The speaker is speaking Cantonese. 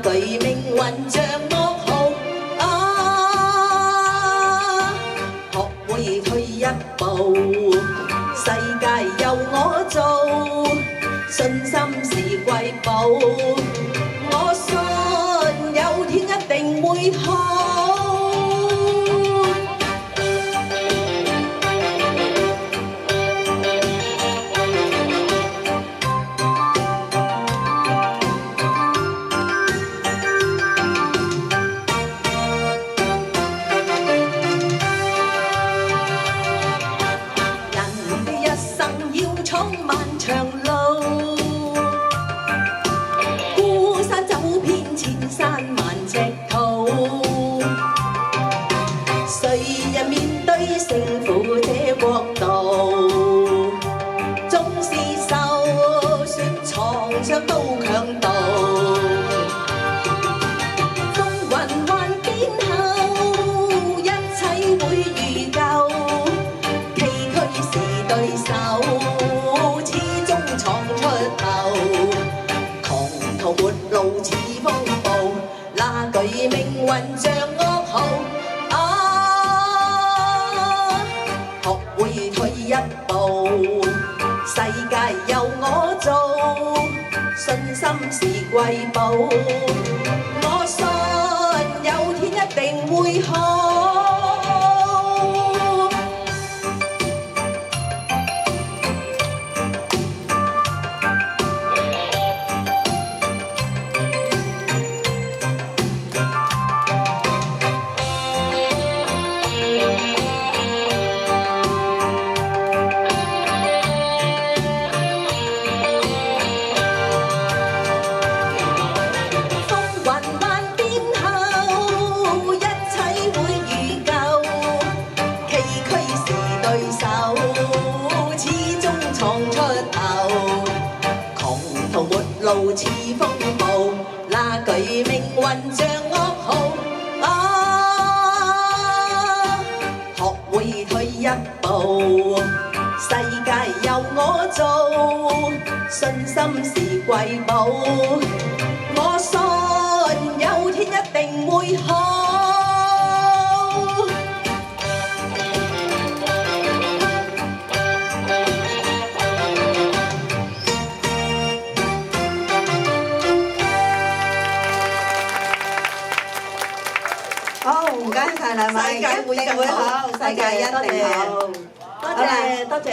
句命運像噩耗啊！學會退一步，世界由我做，信心是貴寶。我信有天一定會好。闖漫長路，孤山走遍千山萬尺途。誰人面對勝負這國度？縱是受雪藏着都強盜。風雲幻變後，一切會如舊。崎嶇是對手。沒路似風暴，那句命運像噩耗啊！學會退一步，世界由我做，信心是貴寶。我信有天一定會好。路似風暴，那句命運像噩耗啊！學會退一步，世界由我做，信心是貴寶。我信有天一定會好。好，唔該曬兩位，世界會更好，世界一定好。多謝。